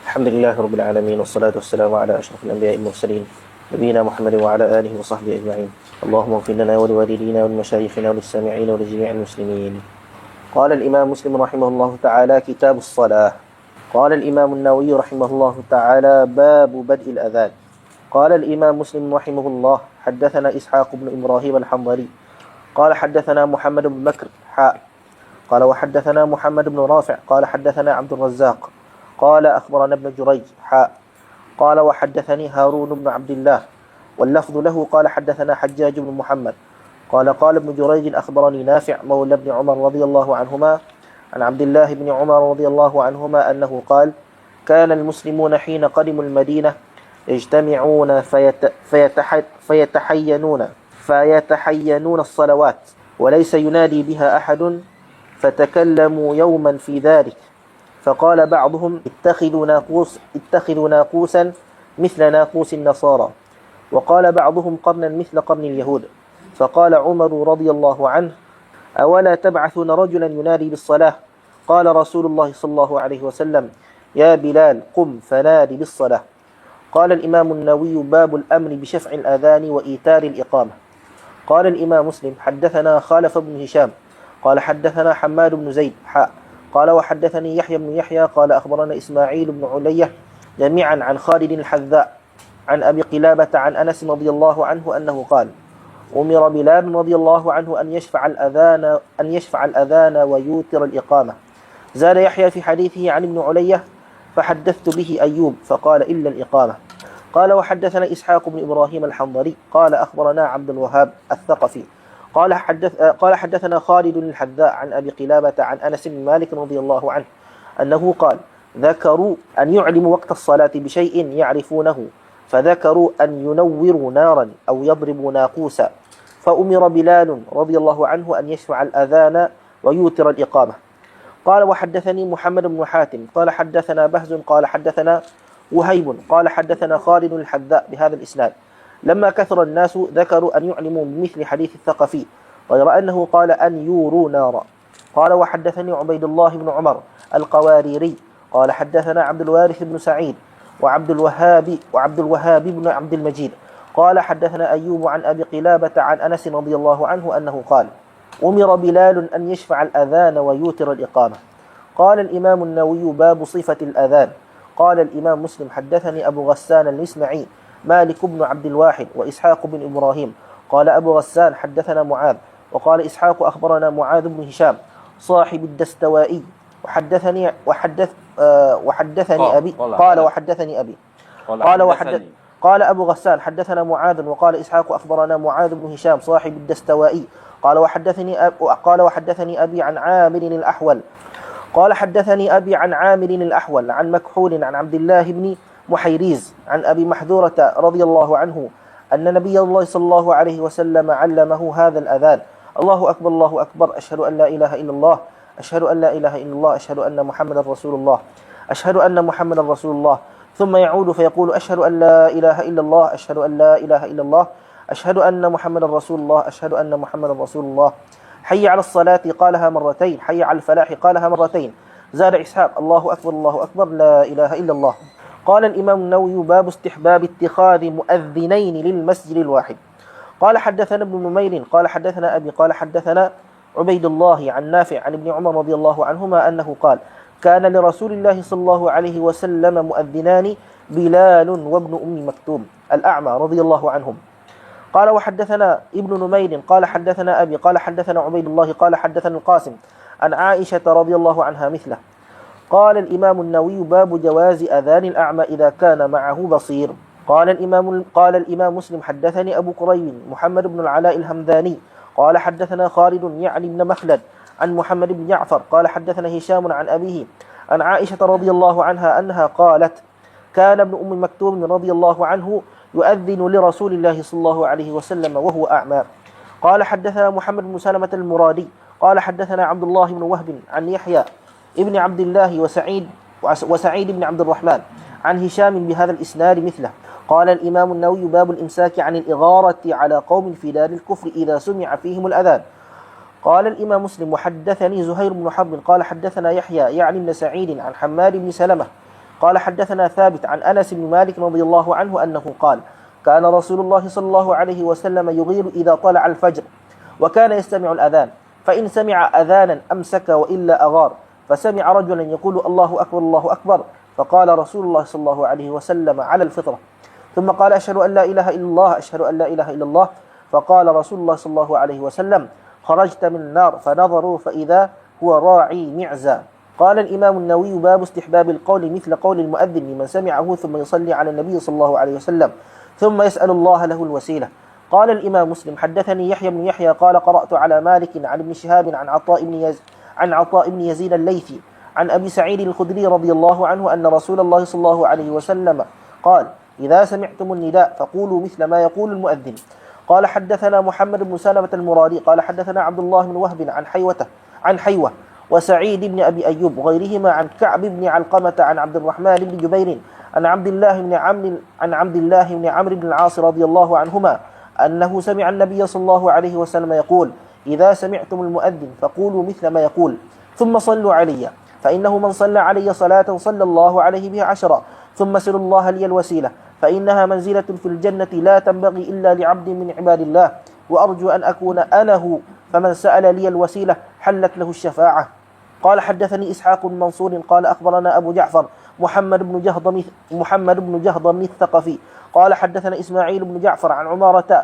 الحمد لله رب العالمين، والصلاة والسلام على أشرف الأنبياء والمرسلين نبينا محمد وعلى آله وصحبه أجمعين. اللهم اغفر لنا ولوالدينا ولمشايخنا وللسامعين ولجميع المسلمين. قال الإمام مسلم رحمه الله تعالى: كتاب الصلاة. قال الإمام النووي رحمه الله تعالى: باب بدء الأذان. قال الإمام مسلم رحمه الله: حدثنا إسحاق بن إبراهيم الحنظلي قال حدثنا محمد بن بكر قال وحدثنا محمد بن رافع قال حدثنا عبد الرزاق قال أخبرنا ابن جريج قال وحدثني هارون بن عبد الله، واللفظ له قال حدثنا حجاج بن محمد قال ابن جريج أخبرني نافع مولى ابن عمر رضي الله عنهما عن عبد الله بن عمر رضي الله عنهما أنه قال: كان المسلمون حين قدموا المدينة يجتمعون فيتحينون الصلوات وليس ينادي بها أحد، فتكلموا يوما في ذلك، فقال بعضهم: اتخذوا ناقوسا مثل ناقوس النصارى، وقال بعضهم قرنا مثل قرن اليهود. فقال عمر رضي الله عنه: أولا تبعثون رجلا ينادي بالصلاة؟ قال رسول الله صلى الله عليه وسلم: يا بلال قم فنادي بالصلاة. قال الإمام النووي: باب الأمر بشفع الأذان وإيتار الإقامة. قال الإمام مسلم: حدثنا خالف بن هشام قال حدثنا حماد بن زيد قال وحدثني يحيى بن يحيى قال أخبرنا إسماعيل بن علية جميعا عن خالد الحذاء عن أبي قلابة عن أنس رضي الله عنه أنه قال: أمر بلال رضي الله عنه أن يشفع الأذان ويوتر الإقامة. زاد يحيى في حديثه عن ابن علية: فحدثت به أيوب فقال: إلا الإقامة. قال وحدثنا إسحاق بن إبراهيم الحنظلي قال أخبرنا عبد الوهاب الثقفي قال حدثنا خالد الحذاء عن أبي قلابة عن أنس بن مالك رضي الله عنه أنه قال: ذكروا أن يعلموا وقت الصلاة بشيء يعرفونه، فذكروا أن ينوروا نارا أو يضربوا ناقوسا، فأمر بلال رضي الله عنه أن يشفع الأذان ويوتر الإقامة. قال وحدثني محمد بن حاتم قال حدثنا بهز قال حدثنا وهيب قال حدثنا خالد الحذاء بهذا الإسناد. لما كثر الناس ذكروا أن يعلموا بمثل حديث الثقفي، غير أنه قال أن يوروا نارا. قال وحدثني عبيد الله بن عمر القواريري قال حدثنا عبد الوارث بن سعيد وعبد الوهاب بن عبد المجيد قال حدثنا أيوب عن أبي قلابة عن أنس رضي الله عنه أنه قال: أمر بلال أن يشفع الأذان ويوتر الإقامة. قال الإمام النووي: باب صفة الأذان. قال الإمام مسلم: حدثني أبو غسان المسمعي مالك بن عبد الواحد وإسحاق بن إبراهيم قال أبو غسان حدثنا معاذ، وقال إسحاق أخبرنا معاذ بن هشام صاحب الدستوائي وحدثني أبي قال وحدثني أبي قال أبو غسان حدثنا معاذ، وقال إسحاق أخبرنا معاذ بن هشام صاحب الدستوائي قال وحدثني أبي عن عامر الأحول عن مكحول عن عبد الله بن محيريز عن أبي محذورة رضي الله عنه أن نبي الله صلى الله عليه وسلم علمه هذا الأذان: الله أكبر الله أكبر، أشهد أن لا إله إلا الله، أشهد أن لا إله إلا الله، أشهد أن محمدا رسول الله، أشهد أن محمدا رسول الله، ثم يعود فيقول: أشهد أن لا إله إلا الله، أشهد أن لا إله إلا الله، أشهد أن محمدا رسول الله، أشهد أن محمدا رسول الله. حي على الصلاة قالها مرتين، حي على الفلاح قالها مرتين. زاد إسحاق: الله أكبر الله أكبر، لا إله إلا الله. قال الإمام النووي: باب استحباب اتخاذ مؤذنين للمسجد الواحد. قال حدثنا ابن نمير قال حدثنا أبي قال حدثنا عبيد الله عن نافع عن ابن عمر رضي الله عنهما أنه قال: كان لرسول الله صلى الله عليه وسلم مؤذنان، بلال وابن أم مكتوم الأعمى رضي الله عنهم. قال وحدثنا ابن نمير قال حدثنا أبي قال حدثنا عبيد الله قال حدثنا القاسم عن عائشة رضي الله عنها مثله. قال الإمام النووي: باب جواز أذان الأعمى إذا كان معه بصير. قال الإمام مسلم: حدثني أبو كريب محمد بن العلاء الهمداني قال حدثنا خالد يعني بن مخلد عن محمد بن جعفر قال حدثنا هشام عن أبيه عن عائشة رضي الله عنها أنها قالت: كان ابن أم مكتوم رضي الله عنه يؤذن لرسول الله صلى الله عليه وسلم وهو أعمى. قال حدثنا محمد بن سلمة المرادي قال حدثنا عبد الله بن وهب عن يحيى ابن عبد الله وسعيد بن عبد الرحمن عن هشام بهذا الإسناد مثله. قال الإمام النووي: باب الإمساك عن الإغارة على قوم في دار الكفر إذا سمع فيهم الأذان. قال الإمام مسلم: وحدثني زهير بن حرب قال حدثنا يحيى يعني بن سعيد عن حماد بن سلمة قال حدثنا ثابت عن أنس بن مالك رضي الله عنه أنه قال كان رسول الله صلى الله عليه وسلم يغير إذا طلع الفجر وكان يستمع الأذان، فإن سمع أذانا أمسك وإلا أغار، فسمع رجلا يقول الله أكبر الله أكبر، فقال رسول الله صلى الله عليه وسلم على الفطرة، ثم قال أشهد أن لا إله إلا الله أشهد أن لا إله إلا الله، فقال رسول الله صلى الله عليه وسلم خرجت من النار، فنظروا فإذا هو راعي معزى. قال الإمام النووي باب استحباب القول مثل قول المؤذن لمن سمعه ثم يصلي على النبي صلى الله عليه وسلم ثم يسأل الله له الوسيلة. قال الإمام مسلم حدثني يحيى بن يحيى قال قرأت على مالك عن ابن شهاب عن عطاء بن يزيد الليثي عن أبي سعيد الخدري رضي الله عنه أن رسول الله صلى الله عليه وسلم قال إذا سمعتم النداء فقولوا مثل ما يقول المؤذن. قال حدثنا محمد بن سلمة المرادي قال حدثنا عبد الله بن وهب عن حيوة وسعيد بن أبي أيوب وغيرهما عن كعب بن علقمة عن عبد الرحمن بن جبير عن عبد الله بن عمرو بن العاص رضي الله عنهما أنه سمع النبي صلى الله عليه وسلم يقول إذا سمعتم المؤذن فقولوا مثل ما يقول ثم صلوا علي، فإنه من صلى علي صلاة صلى الله عليه بها 10، ثم سلوا الله لي الوسيلة، فإنها منزلة في الجنة لا تنبغي إلا لعبد من عباد الله، وأرجو أن أكون أنا هو، فمن سأل لي الوسيلة حلت له الشفاعة. قال حدثني إسحاق بن منصور قال أخبرنا أبو جعفر محمد بن جهضم الثقفي قال حدثنا إسماعيل بن جعفر عن عمارة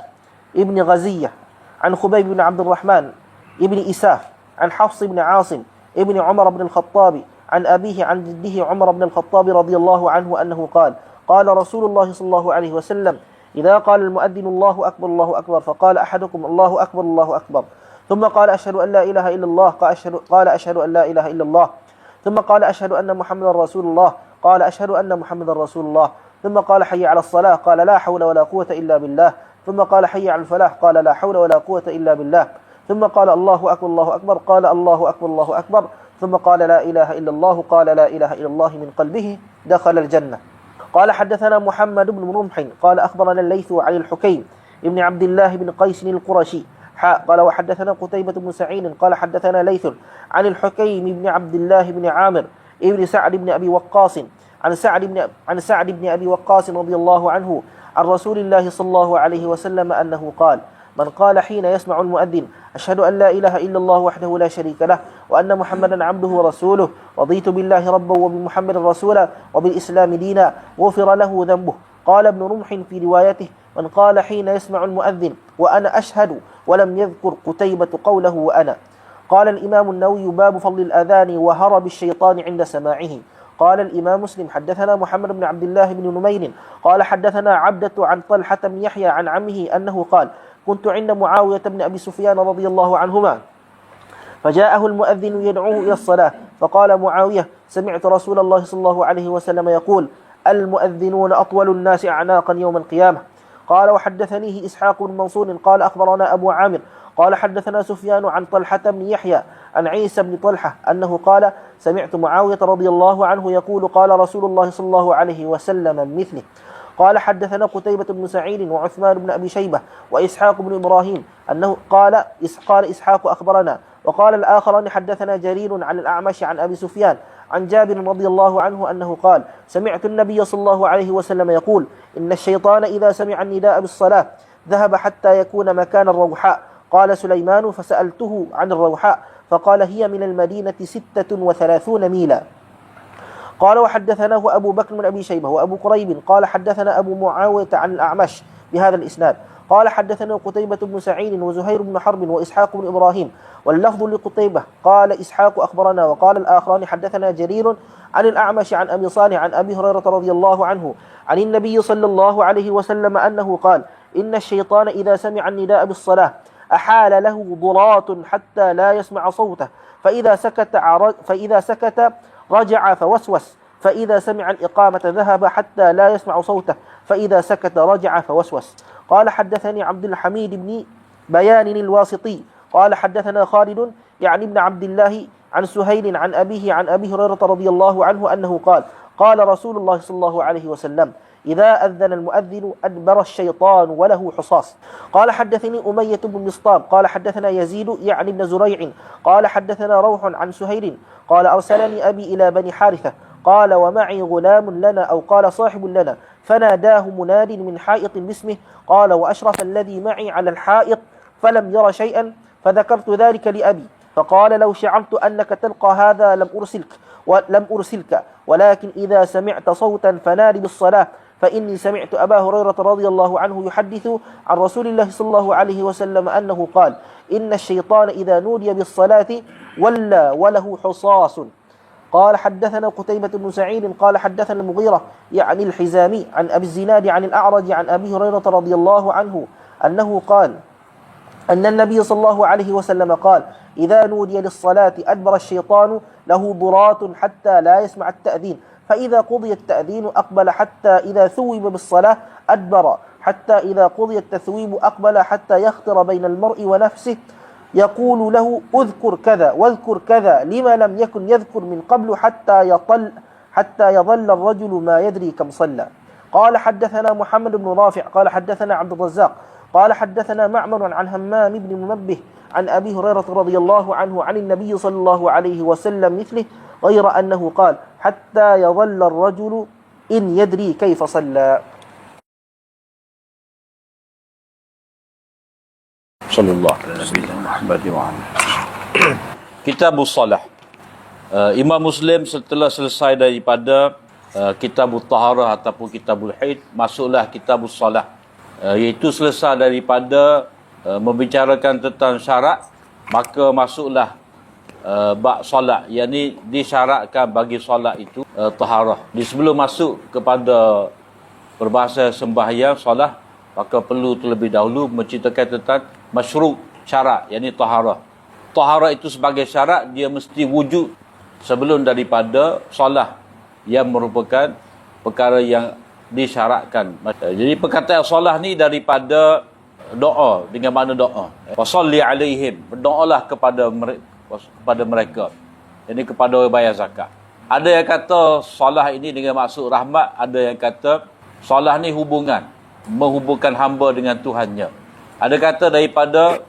ابن غزية عن خبيب بن عبد الرحمن ابن إساف عن حفص بن عاصم ابن عمر بن الخطاب عن أبيه عن جده عمر بن الخطاب رضي الله عنه أنه قال قال رسول الله صلى الله عليه وسلم إذا قال المؤذن الله أكبر الله أكبر فقال أحدكم الله أكبر الله أكبر، ثم قال أشهد أن لا إله إلا الله قال أشهد أن لا إله إلا الله، ثم قال أشهد أن محمدا رسول الله قال أشهد أن محمدا رسول الله، ثم قال حي على الصلاة قال لا حول ولا قوة إلا بالله، ثم قال حي على الفلاح قال لا حول ولا قوة إلا بالله، ثم قال الله أكبر الله أكبر قال الله أكبر الله أكبر، ثم قال لا إله إلا الله قال لا إله إلا الله من قلبه دخل الجنة. قال حدثنا محمد بن رمح قال أخبرنا الليث عن الحكيم ابن عبد الله بن قيس القرشي قال وحدثنا قتيبة بن سعيد قال حدثنا ليث عن الحكيم بن عبد الله بن عامر ابن سعد بن أبي وقاص عن سعد بن أبي وقاص رضي الله عنه عن رسول الله صلى الله عليه وسلم أنه قال من قال حين يسمع المؤذن أشهد أن لا إله إلا الله وحده لا شريك له وأن محمدا عبده ورسوله رضيت بالله ربا وبمحمد رسولا وبالإسلام دينا غفر له ذنبه. قال ابن رمح في روايته من قال حين يسمع المؤذن وأنا أشهد، ولم يذكر قتيبة قوله وأنا. قال الإمام النووي باب فضل الأذان وهرب الشيطان عند سماعه. قال الإمام مسلم حدثنا محمد بن عبد الله بن نمير قال حدثنا عبدة عن طلحة بن يحيى عن عمه أنه قال كنت عند معاوية بن أبي سفيان رضي الله عنهما فجاءه المؤذن يدعوه إلى الصلاة، فقال معاوية سمعت رسول الله صلى الله عليه وسلم يقول المؤذنون أطول الناس أعناقا يوم القيامة. قال وحدثنيه إسحاق بن منصور قال أخبرنا أبو عامر قال حدثنا سفيان عن طلحة بن يحيى عن عيسى بن طلحة أنه قال سمعت معاوية رضي الله عنه يقول قال رسول الله صلى الله عليه وسلم مثله. قال حدثنا قتيبة بن سعيد وعثمان بن أبي شيبة وإسحاق بن إبراهيم أنه قال إسحاق أخبرنا، وقال الآخران حدثنا جرير عن الأعمش عن أبي سفيان عن جابر رضي الله عنه أنه قال سمعت النبي صلى الله عليه وسلم يقول إن الشيطان إذا سمع النداء بالصلاة ذهب حتى يكون مكان الروحاء. قال سليمان فسألته عن الروحاء فقال هي من المدينة 36 ميلا. قال وحدثناه أبو بكر بن أبي شيبة وأبو قريب قال حدثنا أبو معاوية عن الأعمش بهذا الإسناد. قال حدثنا قتيبة بن سعيد وزهير بن حرب وإسحاق بن إبراهيم واللفظ لقتيبة قال إسحاق أخبرنا، وقال الآخران حدثنا جرير عن الأعمش عن أبي صالح عن أبي هريرة رضي الله عنه عن النبي صلى الله عليه وسلم أنه قال إن الشيطان إذا سمع النداء بالصلاة أحال له ضراط حتى لا يسمع صوته، فإذا سكت رجع فوسوس، فإذا سمع الإقامة ذهب حتى لا يسمع صوته، فإذا سكت رجع فوسوس. قال حدثني عبد الحميد بن بيان الواسطي قال حدثنا خالد يعني ابن عبد الله عن سهيل عن أبيه عن أبي هريرة رضي الله عنه أنه قال قال رسول الله صلى الله عليه وسلم إذا أذن المؤذن أدبر الشيطان وله حصاص. قال حدثني أمية بن مصطاب قال حدثنا يزيد يعني ابن زريع قال حدثنا روح عن سهيل قال أرسلني أبي إلى بني حارثة قال ومعي غلام لنا أو قال صاحب لنا فناداه مناد من حائط باسمه قال وأشرف الذي معي على الحائط فلم ير شيئا فذكرت ذلك لأبي فقال لو شعرت أنك تلقى هذا لم أرسلك ولكن إذا سمعت صوتا فنادي بالصلاة فإني سمعت أبا هريرة رضي الله عنه يحدث عن رسول الله صلى الله عليه وسلم أنه قال إن الشيطان إذا نودي بالصلاة ولى وله حصاص. قال حدثنا قتيبة بن سعيد قال حدثنا المغيرة يعني الحزامي عن أبي الزناد عن الأعرج عن أبي هريرة رضي الله عنه أنه قال أن النبي صلى الله عليه وسلم قال إذا نودي للصلاة أدبر الشيطان له ضرات حتى لا يسمع التأذين فإذا قضي التأذين أقبل حتى إذا ثوب بالصلاة أدبر حتى إذا قضي التثويب أقبل حتى يخطر بين المرء ونفسه يقول له اذكر كذا واذكر كذا لما لم يكن يذكر من قبل حتى يظل الرجل ما يدري كم صلى. قال حدثنا محمد بن رافع قال حدثنا عبد الرزاق قال حدثنا معمر عن همام بن منبه عن أبي هريرة رضي الله عنه عن النبي صلى الله عليه وسلم مثله غير أنه قال حتى يظل الرجل إن يدري كيف صلى. Sallallahu alaihi wasallam. Kitabus Salah. Imam Muslim setelah selesai daripada Kitabut Taharah ataupun Kitabul Haid, masuklah Kitabus Salah, iaitu selesai daripada membicarakan tentang syarat, maka masuklah bab solat, yakni disyaratkan bagi solat itu taharah. Di sebelum masuk kepada perbahasan sembahyang solat, maka perlu terlebih dahulu menceritakan tentang masyru', syarat, yakni taharah. Taharah itu sebagai syarat dia mesti wujud sebelum daripada solat, yang merupakan perkara yang disyaratkan. Jadi perkataan solat ni daripada doa, dengan makna doa. Wasalli alaihim, berdoalah kepada mereka, ini kepada orang bayar zakat. Ada yang kata solat ini dengan maksud rahmat, ada yang kata solat ni menghubungkan hamba dengan Tuhannya. Ada kata daripada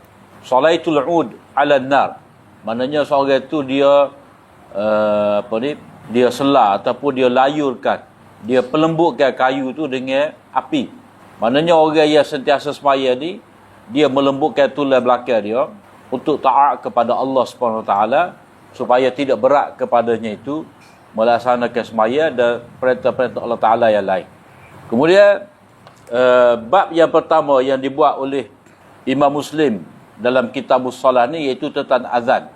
solaitul ud ala nar, maknanya seorang itu dia dia selah ataupun dia layurkan, dia pelembutkan kayu tu dengan api. Maknanya orang yang sentiasa semaya ni, dia melembutkan tulang belakang dia untuk taat kepada Allah SWT, supaya tidak berat kepadanya itu melaksanakan semaya dan perintah-perintah Allah Ta'ala yang lain. Kemudian bab yang pertama yang dibuat oleh Imam Muslim dalam Kitabus Salah ni, iaitu tentang azan.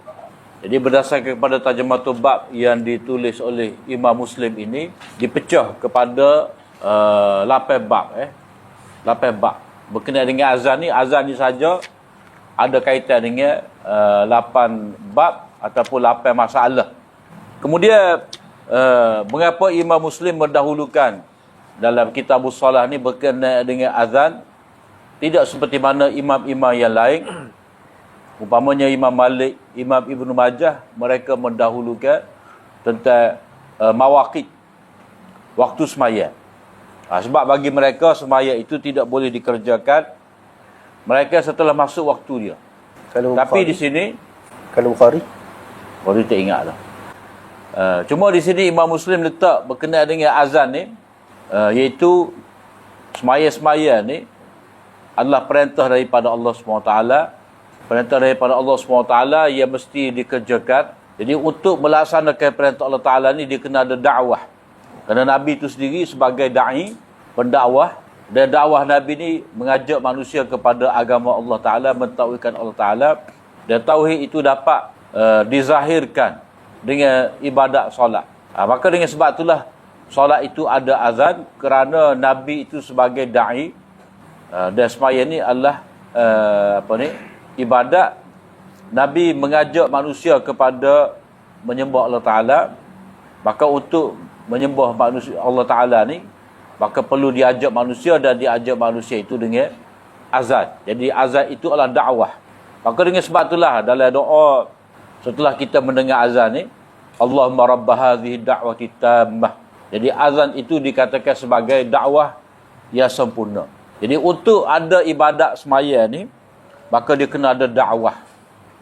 Jadi berdasarkan kepada tarjumatul bab yang ditulis oleh Imam Muslim ini, dipecah kepada 8 bab 8 bab berkenaan dengan azan ni. Azan ni saja ada kaitan dengan 8 bab ataupun 8 masalah. Kemudian mengapa Imam Muslim mendahulukan dalam Kitabus Salah ni berkenaan dengan azan, tidak seperti mana imam-imam yang lain. Umpamanya Imam Malik, Imam Ibnu Majah, mereka mendahulukan tentang mawaqit, waktu semaya. Sebab bagi mereka semaya itu tidak boleh dikerjakan mereka setelah masuk waktu dia. Kalau Tapi Bukhari, di sini kalau Bukhari tak ingat lah. Cuma di sini Imam Muslim letak berkenaan dengan azan ni, iaitu semaya-semaya ni adalah perintah daripada Allah SWT. Perintah daripada Allah SWT yang mesti dikerjakan. Jadi untuk melaksanakan perintah Allah Ta'ala ni, dia kena ada dakwah. Kerana Nabi itu sendiri sebagai da'i, pendakwah, dan dakwah Nabi ni mengajak manusia kepada agama Allah Ta'ala, mentauhidkan Allah Ta'ala. Dan tauhid itu dapat dizahirkan dengan ibadat solat. Maka dengan sebab itulah solat itu ada azan, kerana Nabi itu sebagai da'i, dan semaya ni adalah ibadat. Nabi mengajak manusia kepada menyembah Allah Ta'ala. Maka untuk menyembah manusia Allah Ta'ala ni, maka perlu diajak manusia, dan diajak manusia itu dengan azan. Jadi azan itu adalah dakwah. Maka dengan sebab itulah dalam doa setelah kita mendengar azan ni, Allahumma rabba hadhihi da'wati tammah. Jadi azan itu dikatakan sebagai dakwah yang sempurna. Jadi untuk ada ibadat semaya ni, maka dia kena ada dakwah,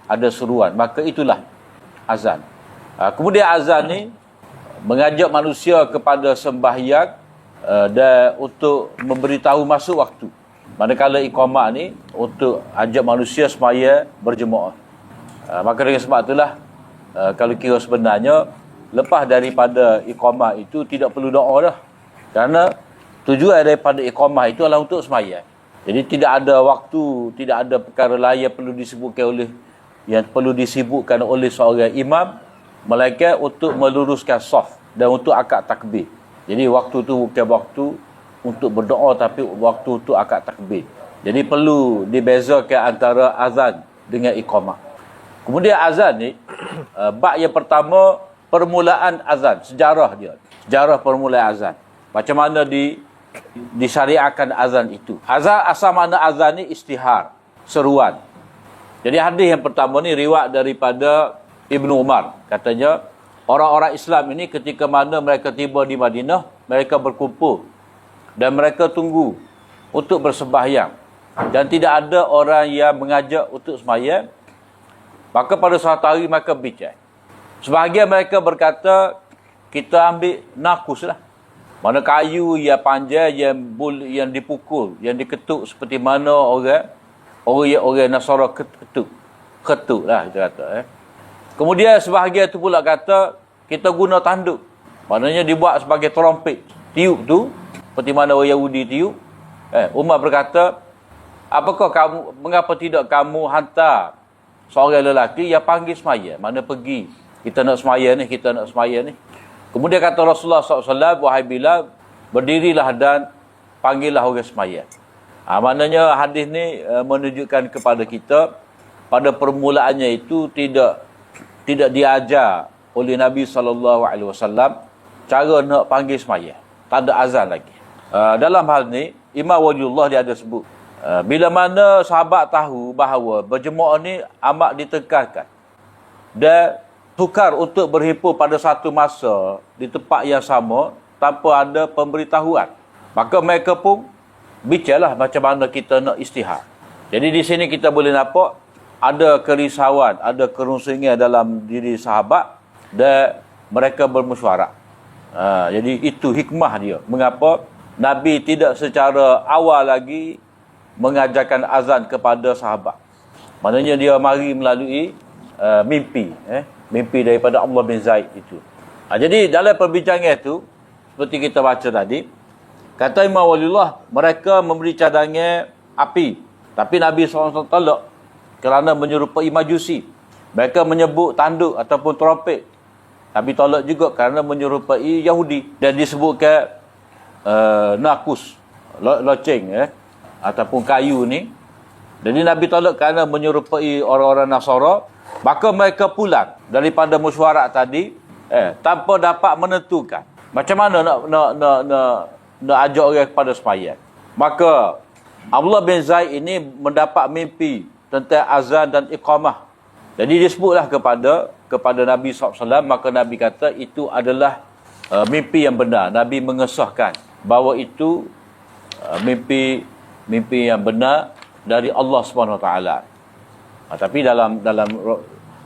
ada seruan. Maka itulah azan. Kemudian azan ni mengajak manusia kepada sembahyang dan untuk memberitahu masuk waktu. Manakala iqamah ni untuk ajak manusia sembahyang berjemaah. Maka dengan sebab itulah kalau kira sebenarnya lepas daripada iqamah itu tidak perlu doa dah. Kerana tujuan daripada iqamah itu adalah untuk sembahyang. Jadi tidak ada waktu, tidak ada perkara lain yang perlu disibukkan oleh seorang imam, melainkan untuk meluruskan saf dan untuk akad takbir. Jadi waktu tu bukan waktu untuk berdoa, tapi waktu untuk akad takbir. Jadi perlu dibezakan antara azan dengan iqamah. Kemudian azan ni, bab yang pertama, permulaan azan, sejarah dia. Sejarah permulaan azan. Macam mana disyariatkan azan itu. Azan, asal makna azan ni istihar, seruan. Jadi hadis yang pertama ni riwayat daripada Ibnu Umar. Katanya, orang-orang Islam ini ketika mana mereka tiba di Madinah, mereka berkumpul dan mereka tunggu untuk bersembahyang. Dan tidak ada orang yang mengajak untuk sembahyang. Maka pada suatu hari mereka bincang. Sebahagian mereka berkata, kita ambil nakus lah. Mana kayu yang panjang, yang dipukul, yang diketuk seperti mana orang Nasara ketuk lah kita kata. Kemudian sebahagian tu pula kata kita guna tanduk. Maknanya dibuat sebagai trompet. Tiup tu seperti mana orang Yahudi tiup. Umar berkata, mengapa tidak kamu hantar seorang lelaki yang panggil semaya? Mana pergi? Kita nak semaya ni. Kemudian kata Rasulullah SAW, wahai Bilal, berdirilah dan panggillah orang semaya. Maknanya hadis ni menunjukkan kepada kita, pada permulaannya itu tidak diajar oleh Nabi SAW cara nak panggil semaya. Tak ada azan lagi. Dalam hal ni, Imam Waliullah dia ada sebut, bila mana sahabat tahu bahawa berjemaah ni amat ditekankan dan sukar untuk berhimpun pada satu masa di tempat yang sama tanpa ada pemberitahuan, maka mereka pun bicarlah macam mana kita nak istihar. Jadi di sini kita boleh nampak ada kerisauan, ada kerunsingan dalam diri sahabat dan mereka bermesyuarat. Jadi itu hikmah dia. Mengapa Nabi tidak secara awal lagi mengajarkan azan kepada sahabat. Maknanya dia mari melalui mimpi. Mimpi daripada Abdullah bin Zaid itu. Jadi dalam perbincangan itu, seperti kita baca tadi, kata Imam Waliullah, mereka memberi cadangan api. Tapi Nabi SAW tolak kerana menyerupai Majusi. Mereka menyebut tanduk ataupun trompet. Nabi tolak juga kerana menyerupai Yahudi. Dan disebutkan nakus, loceng ataupun kayu ni. Jadi Nabi tolak kerana menyerupai orang-orang Nasara. Maka mereka pulang daripada mesyuarat tadi tanpa dapat menentukan macam mana nak ajak orang kepada sembahyang. Maka Abdullah bin Zaid ini mendapat mimpi tentang azan dan iqamah. Jadi disebutlah kepada Nabi SAW, maka Nabi kata itu adalah mimpi yang benar. Nabi mengesahkan bahawa itu mimpi yang benar dari Allah SWT. Tapi dalam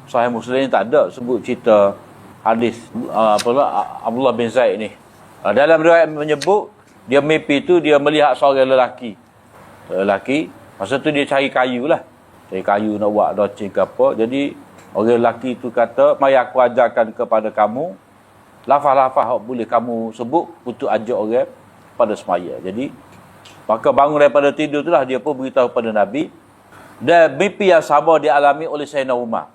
Sahih Muslim tak ada sebut cerita hadis Abdullah bin Zaid ni. Dalam riwayat menyebut dia mimpi tu dia melihat seorang lelaki. Masa tu dia cari kayu lah. Cari kayu nak buat loceng ke apa. Jadi orang lelaki tu kata, mari aku ajarkan kepada kamu lafaz-lafaz boleh kamu sebut untuk ajak orang pada semaya. Jadi maka bangun daripada tidur itulah dia pun beritahu kepada Nabi. Dan mimpi yang sama dialami oleh Sayyidina Umar.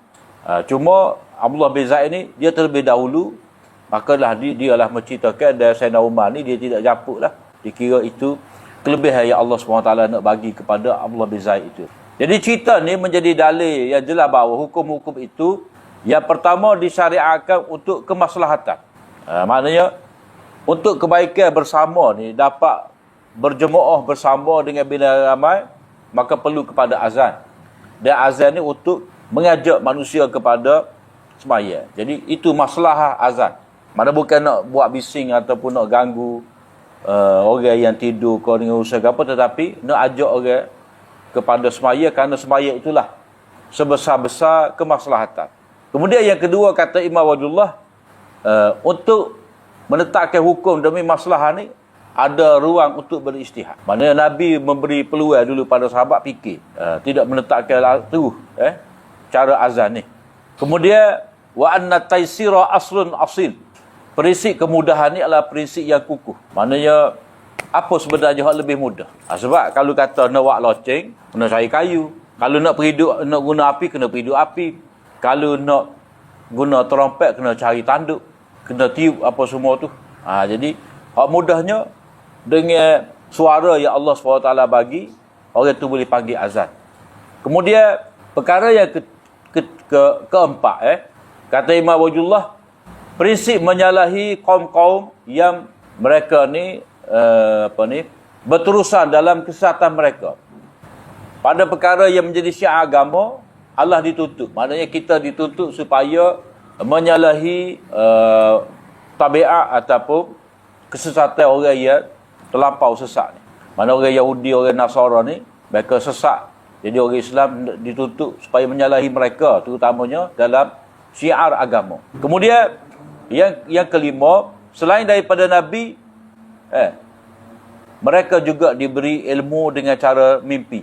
Cuma Abdullah bin Zaid ni dia terlebih dahulu, makalah dia lah menceritakan, dan Sayyidina Umar ni dia tidak japuk lah. Dikira itu kelebihan yang Allah SWT nak bagi kepada Abdullah bin Zaid itu. Jadi cerita ni menjadi dalil yang jelas bahawa hukum-hukum itu yang pertama disyariatkan untuk kemaslahatan. Maknanya untuk kebaikan bersama ni dapat berjemaah bersama dengan bina ramai, maka perlu kepada azan. Dan azan ni untuk mengajak manusia kepada sembahyang. Jadi itu masalah azan. Mana bukan nak buat bising ataupun nak ganggu orang yang tidur kau dengan usaha apa, tetapi nak ajak orang kepada sembahyang, kerana sembahyang itulah sebesar-besar kemaslahatan. Kemudian yang kedua kata Imam Waliullah, untuk menetapkan hukum demi masalah ni, ada ruang untuk beristihad. Maknanya Nabi memberi peluang dulu pada sahabat fikir. Tidak menetapkan tu cara azan ni. Kemudian wa anna taysira aslun asil. Prinsip kemudahan ni adalah prinsip yang kukuh. Maknanya apa sebenarnya yang lebih mudah? Sebab kalau kata nak buat loceng, kena cari kayu. Kalau nak nak guna api, kena hidup api. Kalau nak guna trompet, kena cari tanduk. Kena tiup apa semua tu. Jadi hak mudahnya dengan suara yang Allah SWT bagi, orang tu boleh panggil azan. Kemudian perkara yang keempat, kata Imam Wajullah, prinsip menyalahi kaum-kaum yang mereka ni berterusan dalam kesesatan mereka. Pada perkara yang menjadi syiar agama, Allah dituntut. Maknanya kita dituntut supaya menyalahi tabiat ataupun kesesatan orang yang terlampau sesat ni. Mana orang Yahudi, orang Nasara ni, mereka sesat. Jadi orang Islam dituntut supaya menyalahi mereka, terutamanya dalam syiar agama. Kemudian yang kelima, selain daripada Nabi, mereka juga diberi ilmu dengan cara mimpi.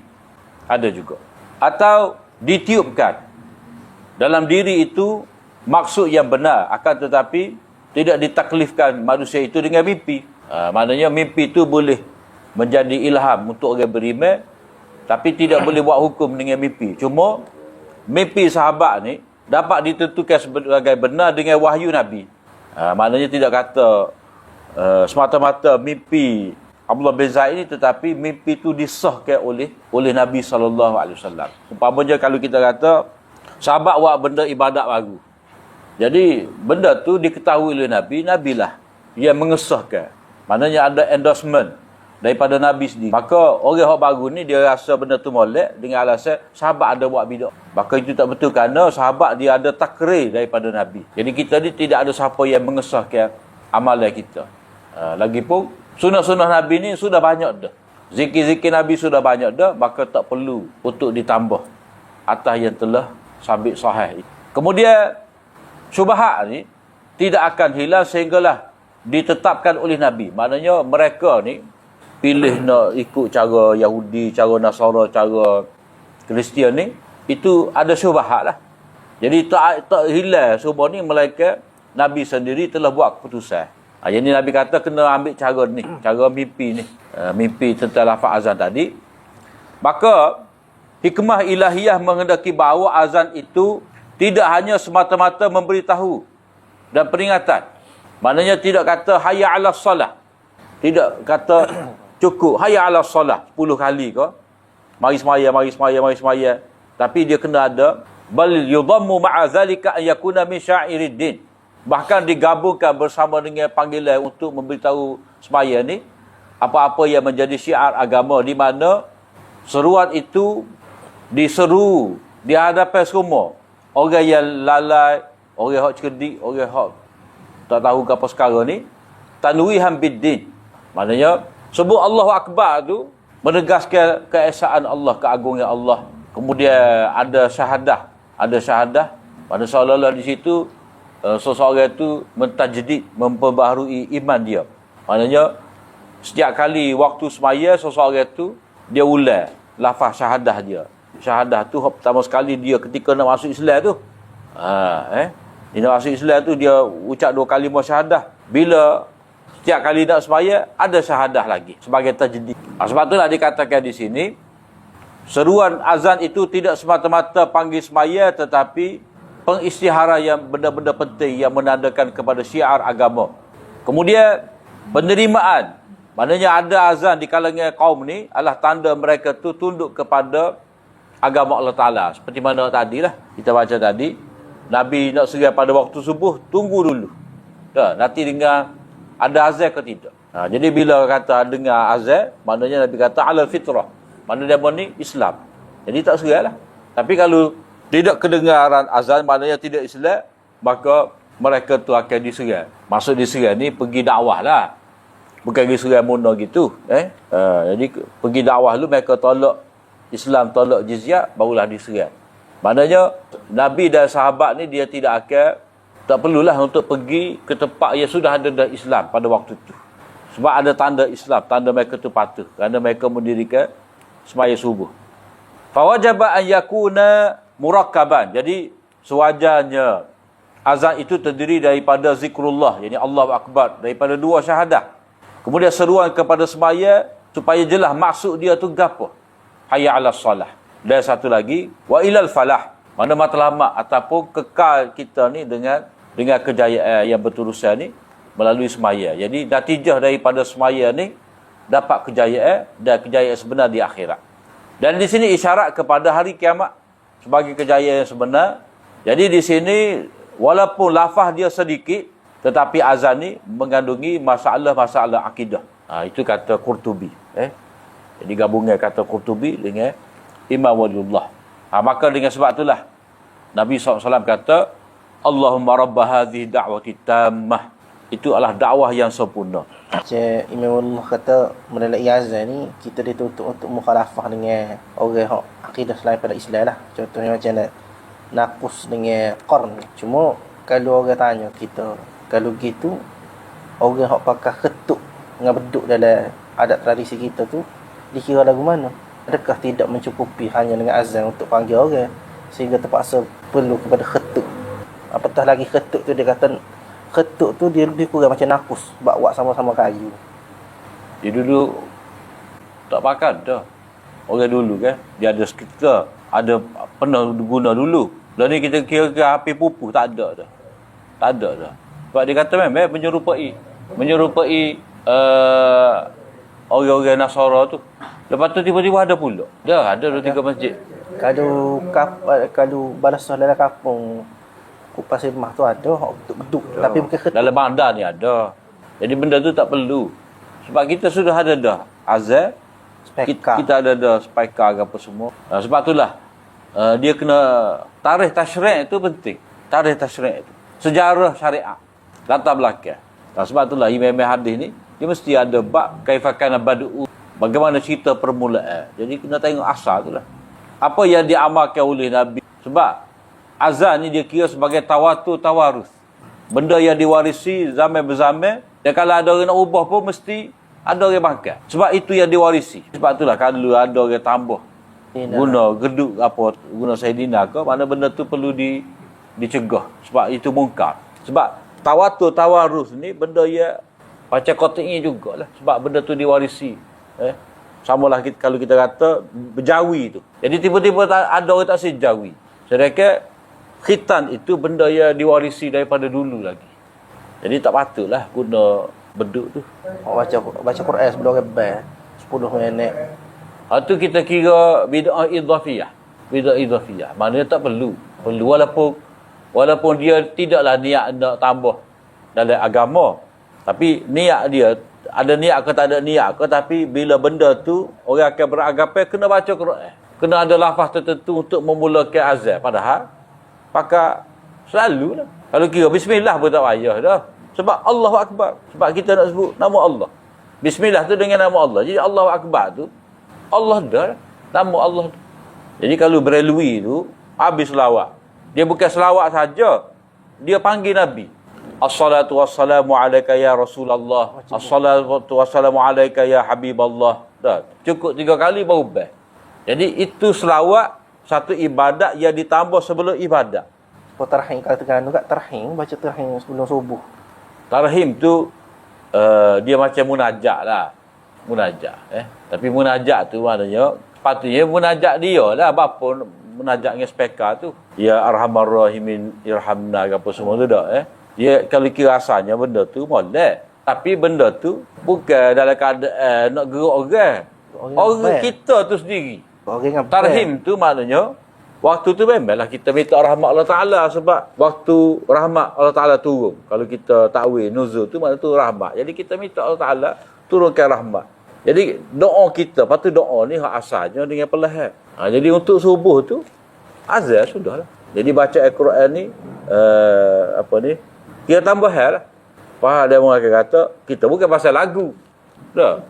Ada juga. Atau ditiupkan dalam diri itu maksud yang benar, akan tetapi tidak ditaklifkan manusia itu dengan mimpi. Maknanya mimpi itu boleh menjadi ilham untuk orang beriman, tapi tidak boleh buat hukum dengan mimpi. Cuma mimpi sahabat ni dapat ditentukan sebagai benar dengan wahyu Nabi. Maknanya tidak kata semata-mata mimpi Abdullah bin Zaid ni, tetapi mimpi itu disahkan oleh Nabi SAW. Umpamanya kalau kita kata sahabat buat benda ibadat baru, jadi benda tu diketahui oleh Nabi, Nabilah yang mengesahkan. Maknanya ada endorsement daripada Nabi sendiri. Maka orang yang baru ni dia rasa benda tu molek dengan alasan sahabat ada buat bidah. Maka itu tak betul, kerana sahabat dia ada takrir daripada Nabi. Jadi kita ni tidak ada siapa yang mengesahkan amalan kita. Lagipun sunnah-sunnah Nabi ni sudah banyak dah. Zikir-zikir Nabi sudah banyak dah, maka tak perlu untuk ditambah atas yang telah sabit sahih. Kemudian syubhat ni tidak akan hilang sehinggalah ditetapkan oleh Nabi. Maknanya mereka ni pilih nak ikut cara Yahudi, cara Nasara, cara Kristian ni, itu ada syubhat lah. Jadi tak hilang semua ni, melainkan Nabi sendiri telah buat keputusan. Jadi Nabi kata kena ambil cara ni, cara mimpi ni, mimpi tentang lafaz azan tadi. Maka hikmah ilahiyah menghendaki bahawa azan itu tidak hanya semata-mata memberitahu dan peringatan. Maknanya tidak kata hayya 'alas salah. Tidak kata cukup hayya 'alas salah 10 kali ke. Mari semaya, mari semaya, mari semaya. Tapi dia kena ada bal yudammu ma'a zalika an yakuna min sya'iriddin. Bahkan digabungkan bersama dengan panggilan untuk memberitahu semaya ni apa-apa yang menjadi syiar agama, di mana seruan itu diseru di hadapan semua. Orang yang lalai, orang yang cerdik, orang yang tak tahu apa sekarang ni, tanwihan biddin. Maknanya sebut Allahu Akbar tu menegaskan keesaan Allah, keagungan Allah. Kemudian ada syahadah, pada seolah-olah di situ seseorang itu mentajdid, memperbaharui iman dia. Maknanya setiap kali waktu semaya, seseorang itu dia ulang lafaz syahadah dia. Syahadah tu pertama sekali dia ketika nak masuk Islam tu. Dia nak masuk Islam tu dia ucap 2 kalimah syahadah. Bila setiap kali nak semaya ada syahadah lagi sebagai tajdid. Sebab itulah dikatakan di sini seruan azan itu tidak semata-mata panggil semaya, tetapi pengisytiharan yang benda-benda penting yang menandakan kepada syiar agama. Kemudian penerimaan, maknanya ada azan di kalangan kaum ni adalah tanda mereka tu tunduk kepada agama Allah Ta'ala. Seperti mana tadilah kita baca tadi, Nabi nak serai pada waktu subuh, tunggu dulu. Nanti dengar ada azan ke tidak. Jadi bila kata dengar azan, maknanya Nabi kata alal fitrah. Maknanya dia ni Islam. Jadi tak serai lah. Tapi kalau tidak kedengaran azan, maknanya tidak Islam, maka mereka tu akan diserai. Maksud diserai ni pergi dakwah lah. Bukan pergi serai muna gitu. Jadi pergi dakwah lu, mereka tolak Islam, tolak jizyah, barulah diserai. Maknanya Nabi dan sahabat ni dia tidak akan Tak perlulah untuk pergi ke tempat yang sudah ada dah Islam pada waktu itu. Sebab ada tanda Islam, tanda mereka tu patuh. Kerana mereka mendirikan sembahyang subuh. Fawajaba an yakuna murakkaban. Jadi sewajarnya azan itu terdiri daripada zikrullah, yakni Allahu Akbar, daripada dua syahadah. Kemudian seruan kepada sembahyang supaya jelas maksud dia tu gapo. Hayya 'alas salah. Dan satu lagi, wa ilal falah. Mana matlamat ataupun kekal kita ni dengan kejayaan yang berterusan ni melalui sembahyang. Jadi natijah daripada sembahyang ni dapat kejayaan dan kejayaan sebenar di akhirat. Dan di sini isyarat kepada hari kiamat sebagai kejayaan yang sebenar. Jadi di sini walaupun lafaz dia sedikit, tetapi azan ni mengandungi masalah-masalah akidah. Itu kata Qurtubi. Jadi gabungan kata Qurtubi dengan Imam Waliullah. Maka dengan sebab itulah Nabi SAW kata, Allahumma rabba hadhihi da'wati tammah. Itu adalah dakwah yang sempurna. Cik Imam Allah kata menilai azan ni kita dituntut untuk mukhalafah dengan orang hak akidah selain pada Islam lah. Contohnya macam nakus dengan qarn. Cuma kalau orang tanya kita, kalau gitu orang hak pakai ketuk dengan beduk dalam adat tradisi kita tu dikira lagu mana? Adakah tidak mencukupi hanya dengan azan untuk panggil orang sehingga terpaksa perlu kepada ketuk? Apatah lagi ketuk tu dia kata ketuk tu dia lebih kurang macam nakus, buat sama-sama kayu. Dia dulu tak pakai dah. Orang dulu kan, dia ada sekitar, ada pernah guna dulu. Lah ni kita kira api pupuh tak ada dah. Tak ada dah. Sebab dia kata memang menyerupai orang-orang Nasara tu. Lepas tu tiba-tiba ada pula. Dah ada 2-3 masjid. Kalau balasah dalam kampung Kupas Irmah tu ada untuk beduk, tapi bukan ketuk. Dalam bandar ni ada. Jadi benda tu tak perlu. Sebab kita sudah ada dah azan, kita ada dah speaker ke apa semua. Sebab itulah dia kena tarikh tasyri' itu penting. Tarikh tasyri' itu sejarah syariat, latar belakang. Sebab itulah imam hadis ni dia mesti ada bab kaifakan bad'u, bagaimana cerita permulaan. Jadi kena tengok asal itulah. Apa yang diamalkan oleh Nabi. Sebab azan ni dia kira sebagai tawatur tawarus. Benda yang diwarisi zaman berzaman, dan kalau ada orang nak ubah pun mesti ada orang makan. Sebab itu yang diwarisi. Sebab itulah kalau ada orang tambah guna geduk apa, guna Sayyidina ke, mana benda tu perlu dicegah. Sebab itu mungkar. Sebab tawatur tawarus ni benda yang macam kotak ini jugalah. Sebab benda tu diwarisi. Samalah kalau kita kata berjawi tu. Jadi tiba-tiba ada orang tak sejawi. Sedangkan khitan itu benda yang diwarisi daripada dulu lagi. Jadi tak patutlah guna beduk tu. Baca Quran sebelum orang bel 10 minit. Itu kita kira bid'ah idhafiyah. Bid'ah idhafiyah. Maknanya tak perlu. Walaupun dia tidaklah niat nak tambah dalam agama. Tapi niat dia, ada niat ke tak ada niat ke, tapi bila benda tu orang akan beranggapan kena baca Quran. Kena ada lafaz tertentu untuk memulakan azan. Padahal pakai selalu lah. Kalau kira bismillah pun tak payah dah. Sebab Allahu Akbar. Sebab kita nak sebut nama Allah. Bismillah tu dengan nama Allah. Jadi Allahu Akbar tu Allah dah. Nama Allah. Jadi kalau berelui tu habis selawat. Dia bukan selawat saja. Dia panggil Nabi. Assalatu wassalamu alaika ya Rasulullah. Assalatu wassalamu alaika ya Habiballah. Dah. Cukup 3 kali baru bas. Jadi itu selawat satu ibadat yang ditambah sebelum ibadat. Kalau tarhim, kalau Terengganu kat tarhim, baca tarhim sebelum subuh. Tarhim tu dia macam munajat lah. Munajat. Tapi munajat tu maknanya sepatutnya munajat dia lah. Bapa munajat dengan speaker tu. Ya Arhamar Rahimin irhamna ke apa semua tu dah. Dia kalau kira asalnya benda tu molek. Tapi benda tu bukan dalam keadaan nak gerak orang. Orang kita tu sendiri. Tarhim tu maknanya waktu tu memanglah kita minta rahmat Allah Ta'ala. Sebab waktu rahmat Allah Ta'ala turun, kalau kita takwil nuzul tu maknanya tu rahmat. Jadi kita minta Allah Ta'ala turunkan rahmat. Jadi doa kita, lepas tu doa ni hak asalnya dengan perlahan. Jadi untuk subuh tu azan sudahlah. Jadi baca Al-Quran ni kita tambah hal lah. Faham dia orang kata kita bukan pasal lagu dah.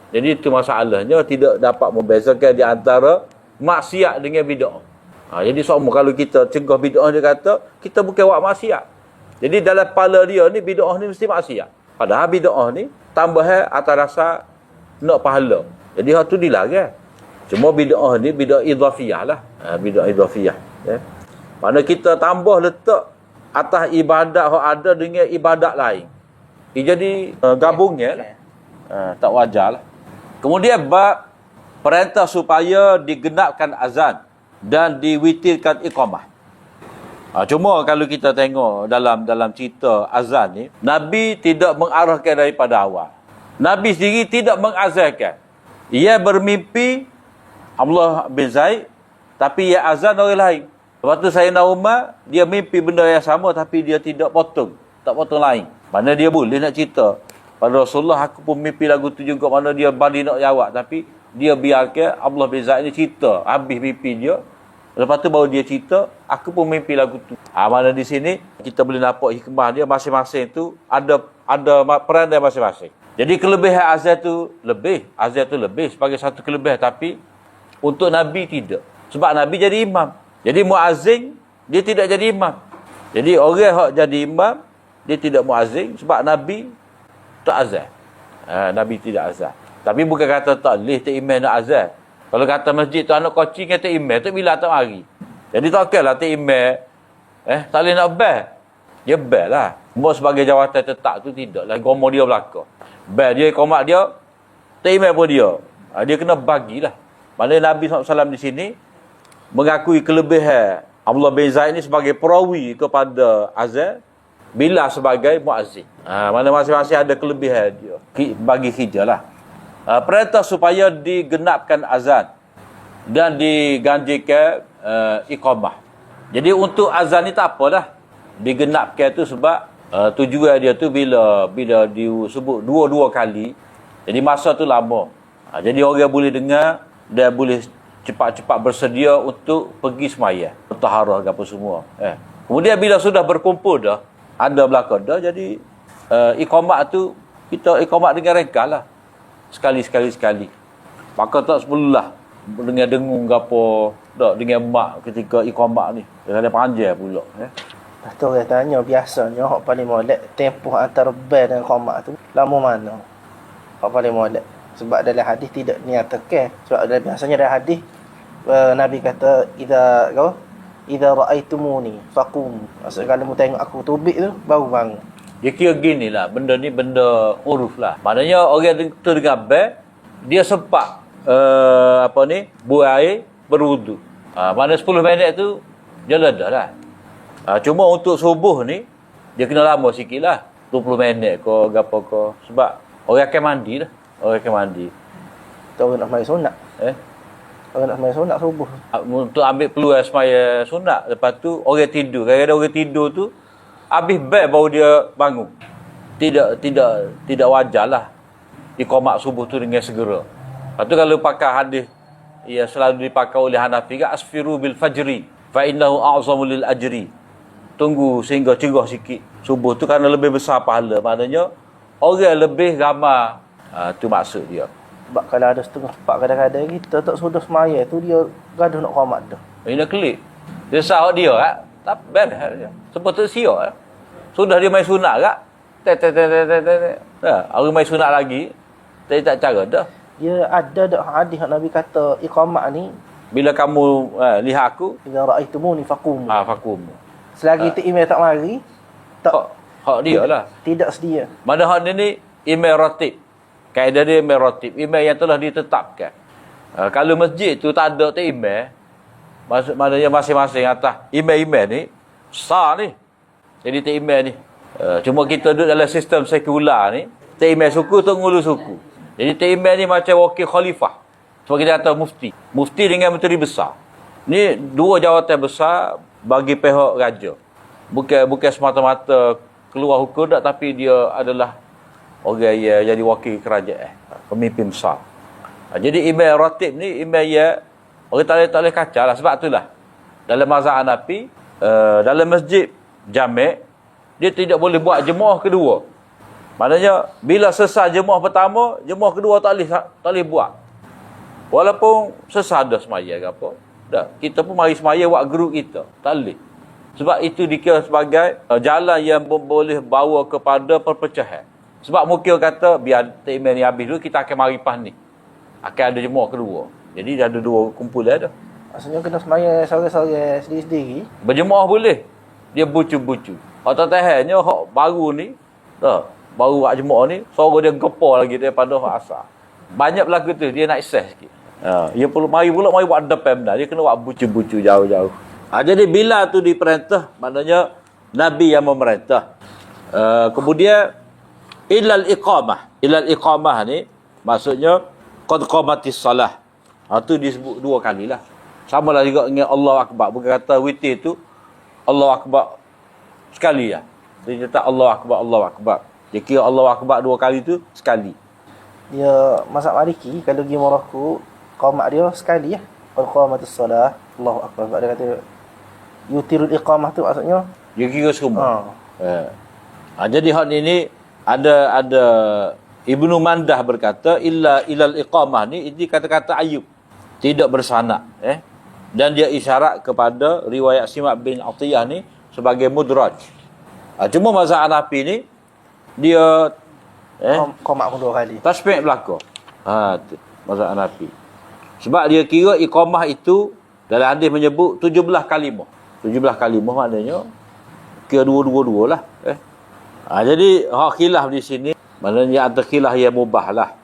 Jadi itu masalahnya, tidak dapat membezakan di antara maksiat dengan bid'ah. Jadi semua kalau kita cegah bid'ah, dia kata kita bukan buat maksiat. Jadi dalam kepala dia ni bid'ah ni mesti maksiat. Padahal bid'ah ni tambah atas dasar nak pahala. Jadi hak tu dilarang. Cuma bid'ah ni bid'ah idhafiyah lah. Bid'ah idhafiyah. Ya. Mana kita tambah letak atas ibadat hak ada dengan ibadat lain. Jadi gabungnya lah. Tak wajar lah. Kemudian bab perintah supaya digenapkan azan dan diwitirkan iqamah. Cuma kalau kita tengok dalam cerita azan ni, Nabi tidak mengarahkan daripada awal. Nabi sendiri tidak mengazankan. Ia bermimpi Abdullah bin Zaid, tapi ia azan orang lain. Lepas tu Sayyidina Umar, dia mimpi benda yang sama tapi dia tidak potong. Tak potong lain. Mana dia boleh nak cerita. Pada Rasulullah, aku pun mimpi lagu tu juga, mana dia balik nak jawab. Tapi dia biarkan Abdullah bin Zaid ni cerita. Habis mimpi dia. Lepas tu baru dia cerita, aku pun mimpi lagu tu. Mana di sini, kita boleh nampak hikmah dia masing-masing tu ada peran dia masing-masing. Jadi kelebihan azan tu lebih. Azan tu lebih sebagai satu kelebihan. Tapi untuk Nabi tidak. Sebab Nabi jadi imam. Jadi muazzin, dia tidak jadi imam. Jadi orang yang jadi imam, dia tidak muazzin sebab Nabi tak azan. Nabi tidak azan. Tapi bukan kata tak boleh tak imam nak azan. Kalau kata masjid tu anak kocing kata imam tu bila tak mari. Jadi tak okeylah tak imam tak boleh nak bel. Dia bel lah. Cuma sebagai jawatan tetap tu tidaklah. Gomo dia belakang. Bel dia komak dia, tak imam pun dia. Dia kena bagilah. Maknanya Nabi SAW di sini mengakui kelebihan Abdullah bin Zaid ni sebagai perawi kepada azan, bila sebagai muazzin. Mana masing-masing ada kelebihan dia. Bagi hijau lah. Perintah supaya digenapkan azan dan diganjikan iqamah. Jadi untuk azan ni tak apalah. Digenapkan tu sebab tujuan dia tu bila disebut dua-dua kali, jadi masa tu lama. Jadi orang boleh dengar dan boleh cepat-cepat bersedia untuk pergi semayang, taharah apa semua. Kemudian bila sudah berkumpul dah, ada belakang dah, jadi iqamat tu kita iqamat dengan ringkas lah. Sekali. Maka tak sebelah dengan dengung gapo dak dengan mak ketika iqamat ni. Dia panjang pula. Lepas tu orang tanya, biasanya hak paling molek tempoh antara bel dan iqamat tu lama mana? Hak paling molek. Sebab dalam hadis tidak niatakan. Sebab biasanya dalam hadis Nabi kata idza ra'aitumuni faqum. Maksud kalau mu tengok aku tubik tu baru bangun. Dia kira gini lah, benda ni benda uruf lah. Maknanya orang tu dengan bel, dia sempat buang air, berwudu. Mana 10 minit tu dia ledah lah. Cuma untuk subuh ni dia kena lama sikit lah, 20 minit ke apa ke. Sebab orang akan mandi lah. Orang akan mandi. Orang nak main sunat. Orang nak main sunat subuh. Untuk ambil peluang semaya sunat. Lepas tu orang tidur. Kadang-kadang orang tidur tu habis bel baru dia bangun. Tidak wajar lah iqamat subuh tu dengan segera. Lepas tu kalau pakai hadis ia selalu dipakai oleh Hanafi, asfiru bil fajri fa innahu a'zamu lil ajri. Tunggu sehingga cerah sikit subuh tu kerana lebih besar pahala. Maknanya orang lebih ramai. Tu maksud dia. Sebab kalau ada setengah 4 kadang-kadang kita tak sudah semaya tu dia gaduh nak qamat dah. Ini klik. Dia sahut dia tak bad dia. Seperti siok sudah dia main sunat orang main sunat lagi. Tak cara dah. Dia ada dak hadis Nabi kata iqamat ni bila kamu lihat aku idza ra'aitumuni faqum. Faqum. Selagi tu imam tak mari tak hak dia lah. Tidak sedia. Mana hak ni imam ratib. Kaedah dia imam ratib, imam yang telah ditetapkan. Kalau masjid tu tak ada tak imam, maknanya masing-masing atas imam-imam ni besar ni. Jadi tak imam ni. Cuma kita duduk dalam sistem sekular ni, tak imam suku tu ngulu suku. Jadi tak imam ni macam wakil khalifah. Sebab kita kata mufti. Mufti dengan menteri besar. Ni dua jawatan besar bagi pihak raja. Bukan semata-mata keluar hukum tak, tapi dia adalah orang yang jadi wakil kerajaan, pemimpin besar. Jadi imam ratib ni imam yang orang tak boleh kacau lah. Sebab itulah dalam mazhab Hanafi, dalam masjid jamek dia tidak boleh buat jemaah kedua. Maknanya bila selesai jemaah pertama, jemaah kedua tak boleh buat. Walaupun sesat dah semaya ke apa. Dah, kita pun mari semaya buat grup kita. Tak boleh. Sebab itu dikira sebagai jalan yang boleh bawa kepada perpecahan. Sebab mungkin kata, biar takmir ni habis dulu, kita akan mari pas ni. Akan ada jemaah kedua. Jadi dah ada dua kumpulan dah. Maksudnya kena semaya sore-sore sendiri-sendiri. Berjemaah boleh. Dia bucu-bucu. Hak tak tahannya, hak baru ni, baru buat jemaah ni, suara dia gepar lagi daripada hak asal. Banyak berlaku tu, dia nak akses sikit. Dia perlu mari buat depan benar. Dia kena buat bucu-bucu jauh-jauh. Jadi bila tu diperintah, maknanya Nabi yang memerintah. Kemudian ilal iqamah ni maksudnya qad qamatis salah. Tu disebut dua kali lah. Sama lah juga dengan Allahu Akbar. Bukan kata witir tu Allahu Akbar sekali lah. Dia kata Allahu Akbar. Dia kira Allahu Akbar dua kali tu sekali. Dia mazhab Maliki kalau pergi Morocco, qamat dia sekali lah. Qad qamatis salah, Allahu Akbar. Sebab dia kata yutirul iqamah tu maksudnya dia kira semua. Jadi hak ni ada Ibnu Mandah berkata ilal iqamah ni ini kata-kata Ayub tidak bersanak dan dia isyarat kepada riwayat Simak bin Atiyah ni sebagai mudraj. Cuma mazhab Hanafi ni dia qamat pun dua kali. Tasbih belaka. Tu mazhab Hanafi. Sebab dia kira iqamah itu dalam hadis menyebut 17 kalimah. 17 kalimah maknanya kira dua-dua lah. Jadi hak khilaf di sini maknanya ada khilaf yang mubah lah.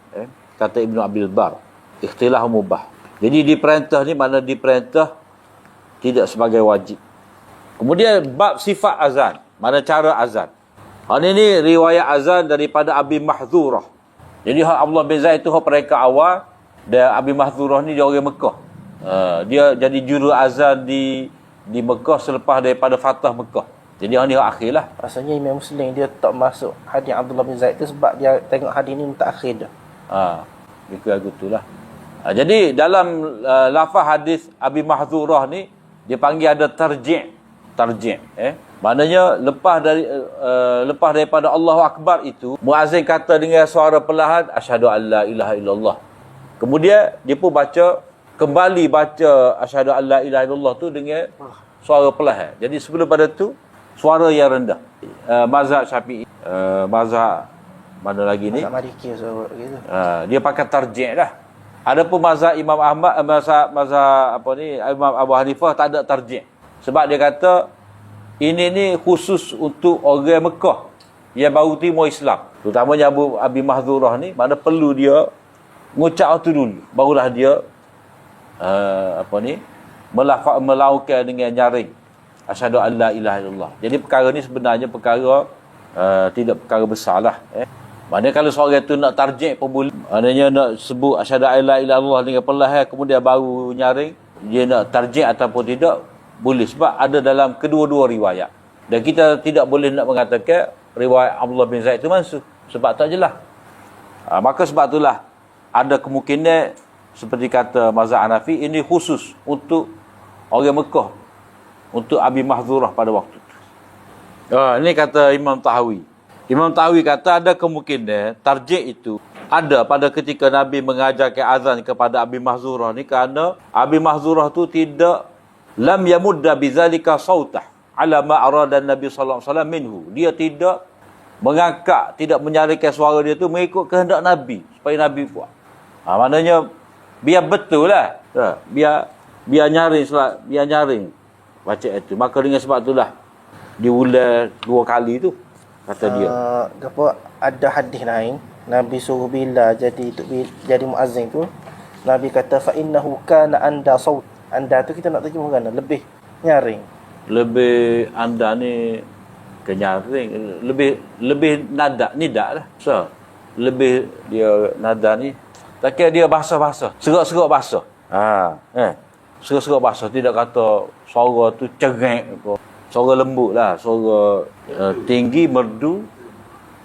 Kata Ibnu Abil Bar. Ikhtilaf mubah. Jadi diperintah ni mana diperintah tidak sebagai wajib. Kemudian bab sifat azan. Mana cara azan. Ini riwayat azan daripada Abi Mahzurah. Jadi hak Abdullah bin Zaid itu hak mereka awal. Dan Abi Mahzurah ni dia orang Mekah. Dia jadi juru azan di Mekah selepas daripada Fatah Mekah. Jadi hak ni hak akhir lah. Rasanya Imam Muslim dia tak masuk hadis Abdullah bin Zaid tu sebab dia tengok hadis ni mutakhir dah. Dia kira gitulah. Jadi dalam lafaz hadis Abi Mahzurah ni dia panggil ada tarji'. Maknanya lepas daripada Allahu Akbar itu muazzin kata dengan suara perlahan asyhadu an la ilaha illallah. Kemudian dia pun kembali baca asyhadu an la ilaha illallah tu dengan suara perlahan. Jadi sebelum pada tu suara yang rendah. Mazhab Syafi'i, mazhab mana lagi ni? Mazhab Maliki so gitu. Dia pakai tarji' dah. Adapun mazhab Imam Ahmad, mazhab Imam Abu Hanifah tak ada tarji'. Sebab dia kata ini ni khusus untuk orang Mekah yang baru terima Islam. Terutamanya Abi Mahzurah ni, mana perlu dia mengucap tu dulu. Barulah dia melaukan dengan nyaring asyhadu an la ilaha illallah. Jadi perkara ni sebenarnya perkara tidak perkara besar lah. Maknanya kalau seorang tu nak tarjih pun boleh. Maknanya nak sebut asyhadu an la ilaha illallah dengan perlahan kemudian baru nyaring dia nak tarjih ataupun tidak boleh. Sebab ada dalam kedua-dua riwayat. Dan kita tidak boleh nak mengatakan riwayat Abdullah bin Zaid itu mansuh. Sebab tak jelas. Maka sebab itulah ada kemungkinan seperti kata mazhab Hanafi ini khusus untuk orang Mekah. Untuk Abi Mahzurah pada waktu itu. Ini kata Imam Tahawi. Imam Tahawi kata ada kemungkinan tarjih itu ada pada ketika Nabi mengajarkan azan kepada Abi Mahzurah ni kerana Abi Mahzurah tu tidak lam yamudda bizalika sautah ala ma arada Nabi sallallahu alaihi wasallam minhu. Dia tidak mengangkat, tidak menyarikan suara dia tu mengikut kehendak Nabi supaya Nabi buat. Maknanya biar betul lah. Biar nyaring baca itu. Maka dengan sebab itulah diulang 2 kali tu kata dia. Ada hadis lain Nabi suruh Bilal jadi muazzin tu. Nabi kata fa innahu kana anda saut. Anda tu kita nak terjemahkan lebih nyaring. Lebih anda ni kenyaring, lebih nada lah. So, lebih dia nada ni tak kira dia bahasa-bahasa, serak-serak bahasa. Serak-serak bahasa, tidak kata suara tu cerek apa. Suara lembut lah, suara tinggi, merdu.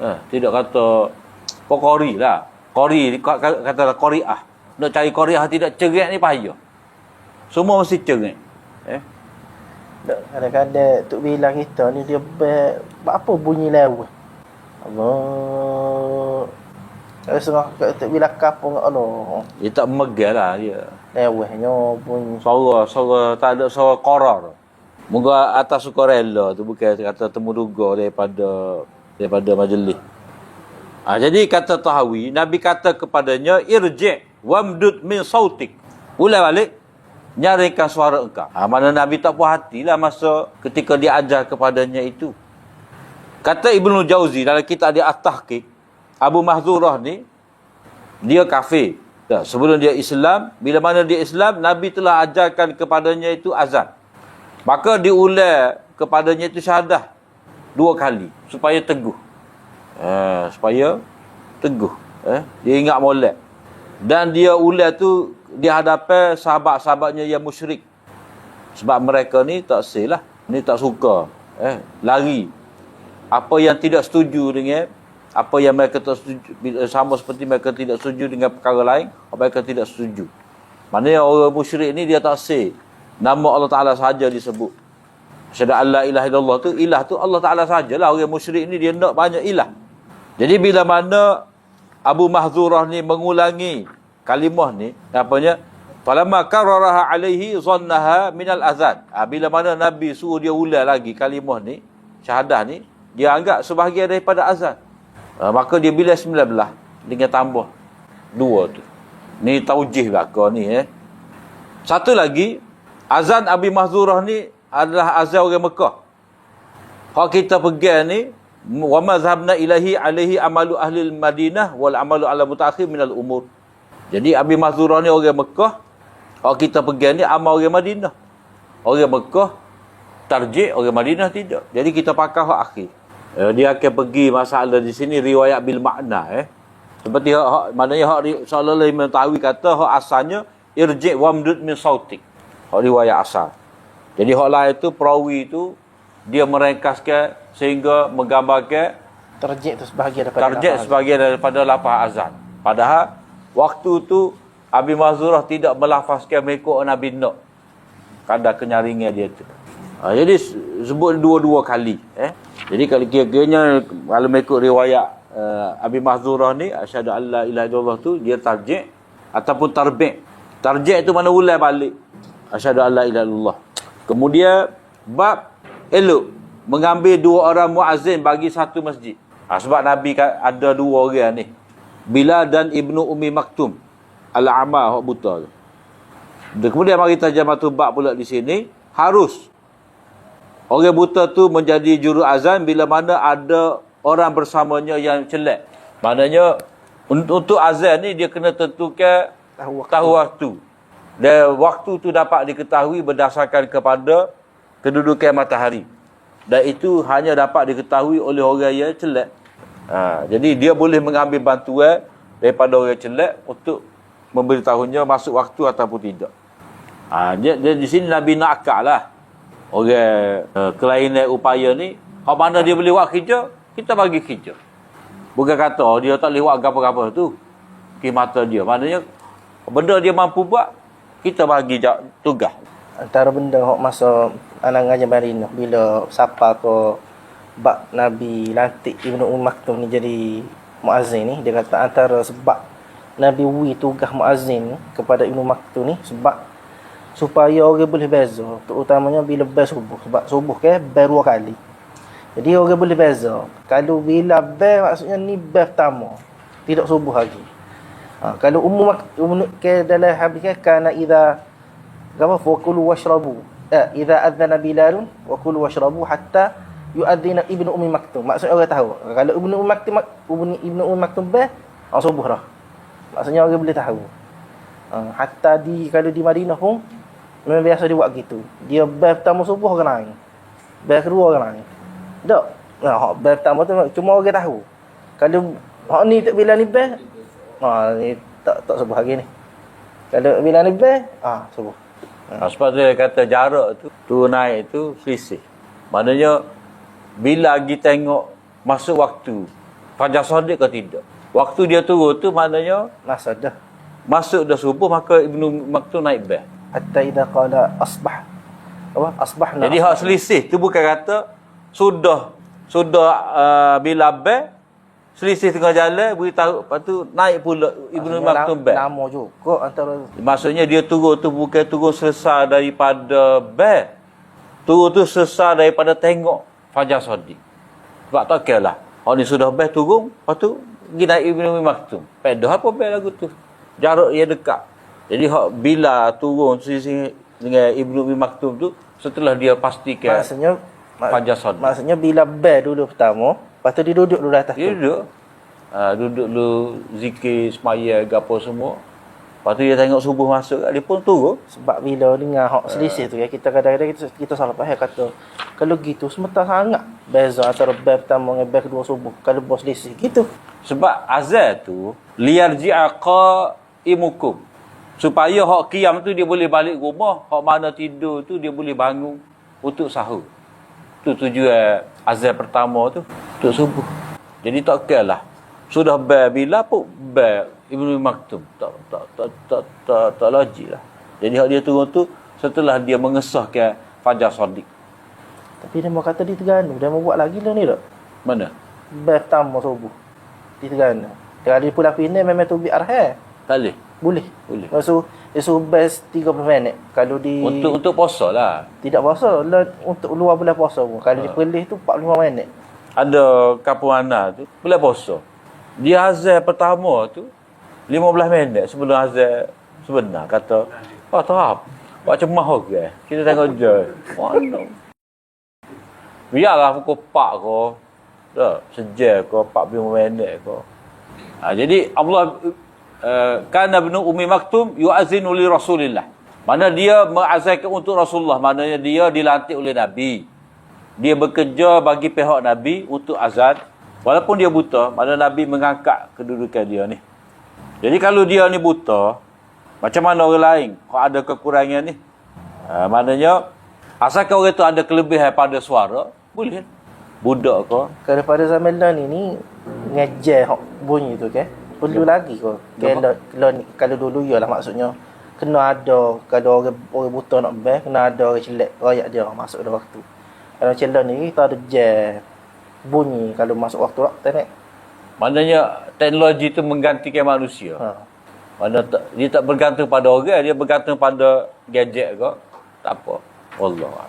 Tidak kata pokori lah. Qori, kata qori'ah. Nak cari qori'ah tidak cerek ni payah. Semua mesti cerek. Kadang-kadang Tok Bilal kita ni dia apa bunyi lewat. Allah. Kalau setengah Tok Bilal kapung Allah. Dia tak memegang lah dia. Lewahnya bunyi. Suara tak ada suara qarar. Moga atas sukarela tu, bukan kata temu duga daripada majlis. Jadi kata Tahawi, Nabi kata kepadanya, irji' wamdud min sautik. Ulai balik, nyarikan suara engkau. Mana Nabi tak puas hatilah masa ketika dia ajar kepadanya itu. Kata Ibnu Jauzi dalam kitab dia At-Tahqiq, Abu Mahzurah ni, dia kafir. Sebelum dia Islam, bila mana dia Islam, Nabi telah ajarkan kepadanya itu azan. Maka diulai kepadanya itu syahadah 2 kali supaya teguh. Supaya teguh. Dia ingat molek. Dan dia ulai tu di hadapan sahabat-sahabatnya yang musyrik. Sebab mereka ni tak sel lah. Ni tak suka. Lari. Apa yang tidak setuju dengan apa yang mereka tak setuju, sama seperti mereka tidak setuju dengan perkara lain, mereka tidak setuju. Maknanya orang musyrik ni dia tak sel. Nama Allah Ta'ala sahaja disebut. Asyhadu an la ilaha illallah tu, ilah tu Allah Ta'ala sahajalah. Orang musyrik ni dia nak banyak ilah. Jadi bila mana Abu Mahzurah ni mengulangi kalimah ni, apanya? Falamma kararaha alaihi zannaha minal azan. Bila mana Nabi suruh dia ulang lagi kalimah ni, syahadah ni, dia anggap sebahagian daripada azan. Maka dia bila 19 dengan tambah 2 tu. Ni taujih belaka ni. Satu lagi, azan Abi Mahzurah ni adalah azan orang Mekah. Hak kita pegang ni, wa mazhabna ilahi alaihi amalu ahli Madinah wal amalu ala mutaakhir minal umur. Jadi Abi Mahzurah ni orang Mekah, hak kita pegang ni amal orang Madinah. Orang Mekah tarjih, orang Madinah tidak. Jadi kita pakai hak akhir. Dia akan pergi masalah di sini riwayat bil makna. Seperti maknanya hak sallallahu alaihi wasallam kata hak asalnya irji' wamdud min sautik. Hak riwayat asal. Jadi hak lain itu perawi itu dia merengkaskan sehingga menggambarkan Tarjih tu sebahagian daripada lafaz azan. Padahal waktu tu Abi Mahzurah tidak melafazkan mengikut Nabi nak. Kadar kenyaringan dia tu. Jadi sebut 2 kali. Jadi kalau kira-kiranya kalau mengikut riwayat Abi Mahzurah ni, asyhadu an la ilaha illallah tu, dia tarjih ataupun tarbih. Tarjih itu mana ulang balik. Asyhadu an la ilaha illallah. Kemudian bab elok mengambil 2 orang muazzin bagi satu masjid. Sebab Nabi ada 2 orang ni. Bilal dan Ibnu Ummi Maktum. Al-A'ma, hak buta tu. Kemudian mari tarjamatul bab pula di sini. Harus orang buta tu menjadi juru azan bila mana ada orang bersamanya yang celak. Maknanya untuk azan ni dia kena tentukan tahu waktu. Dan waktu tu dapat diketahui berdasarkan kepada kedudukan matahari. Dan itu hanya dapat diketahui oleh orang yang celak. Jadi dia boleh mengambil bantuan daripada orang celak untuk memberitahunya masuk waktu ataupun tidak. Jadi di sini Nabi nak akal lah. Orang kelainan upaya ni, hak mana dia boleh buat kerja, kita bagi kerja. Bukan kata dia tak boleh buat apa-apa tu. Mata dia. Maknanya benda dia mampu buat, kita bagi tugas. Antara benda hak masa anak ngaji Madinah bila siapa ke bab Nabi lantik Ibnu Maktum ni jadi muazzin ni, dia kata antara sebab Nabi wi tugas muazzin kepada Ibnu Maktum ni sebab supaya orang boleh beza, terutamanya bila bel subuh. Sebab subuh ke bel 2 kali. Jadi orang boleh beza. Kalau bila bel maksudnya ni bel pertama, tidak subuh lagi. Kalau umum ke dalam hadis ke kana idza fakulu washrabu. Idza adzana Bilalun wa kulu washrabu hatta yu'adzina Ibnu Ummi Maktum. Maksudnya orang tahu. Kalau Ibnu Ummi Maktum bel subuh dah. Maksudnya orang boleh tahu. Hatta kalau di Madinah pun memang biasa dia buat gitu. Dia bel pertama subuh orang lain. Bel kedua orang lain. Tak. Bel pertama tu cuma orang tahu. Kalau hak ni tak bila ni bel, ni tak subuh lagi ni. Kalau bila ni bel, subuh. Sebab dia kata jarak tu naik tu selisih. Maknanya bila kita tengok masuk waktu fajar sadiq ke tidak. Waktu dia turun tu maknanya masuk dah subuh, maka Ibnu Maktum naik bel. Hatta idza qala asbahna. Jadi hak selisih tu bukan kata sudah bila bel selisih tengah jalan beritahu, lepas tu naik pula Ibnu Maktum bel. Lama juga antara. Maksudnya dia turun tu bukan turun selesai daripada bel. Turun tu sesar daripada tengok Fajar Shadiq. Sebab tak kira lah. Orang ni sudah best turun, lepas tu pergi naik Ibn Umi Maktum. Pedah apa best lagu tu? Jarak dia dekat. Jadi bila turun sisi dengan Ibn Umi Maktum tu, setelah dia pastikan Fajar Shadiq. Maksudnya bila best dulu pertama, lepas tu dia duduk dulu atas dia tu. duduk. Duduk dulu zikir, semaya, gapo semua. Lepas tu dia tengok subuh masuk, dia pun turun. Sebab bila dengar hak selisih tu ya, kita kadang-kadang kita salah faham kata kalau gitu semetar sangat beza antara bab pertama dengan bab kedua subuh kalau bos selisih gitu. Sebab azan tu liyarji'a qaimukum, supaya hak qiyam tu dia boleh balik rumah, hak mana tidur tu dia boleh bangun untuk sahur. Tu tujuan azan pertama tu untuk subuh. Jadi tak kiralah sudah bab bila pun bab Ibnu Maktum tak logik lah. Jadi hak dia turun tu setelah dia mengesahkan Fajar Shadiq. Tapi dia mau kata di Terengganu, dia mau buat lagi lah ni tak? Mana? Bab pertama subuh di Terengganu. Kalau di Pulau Pinang memang tu biar Tak boleh. Boleh. Boleh. Maksud dia suruh best 30 minit. Kalau di Untuk puasa lah. tidak puasa lah, untuk luar bulan puasa pun. Kalau di Perlis tu 45 minit. Ada kampung Ana tu bulan puasa. Dia azan pertama tu 15 minit sebelum azan sebenar kata, "Oh, tak apa. Buat cemah orang. Kita tengok je." Mana? Biarlah pukul 4 ke. Tak, sejam ke 45 minit ke. Jadi Allah kana Ibnu Umi Maktum yu'azinu li Rasulillah. Mana dia mengazankan untuk Rasulullah, maknanya dia dilantik oleh Nabi. Dia bekerja bagi pihak Nabi untuk azan. Walaupun dia buta, mana Nabi mengangkat kedudukan dia ni. Jadi kalau dia ni buta, macam mana orang lain kalau ada kekurangan ni? Maknanya asalkan orang tu ada kelebihan pada suara, boleh. Budak ke? Kalau pada zaman dah ni ngajar hak bunyi tu kan. Perlu lagi ke? Kalau dulu ialah maksudnya kena ada, kalau orang buta nak best, kena ada orang celak rakyat dia masuk dalam waktu. Kalau macam ni kita ada jam bunyi kalau masuk waktu tak nak. Maknanya teknologi itu menggantikan manusia. Mana dia tak bergantung pada orang, dia bergantung pada gadget ke. Tak apa. Allah.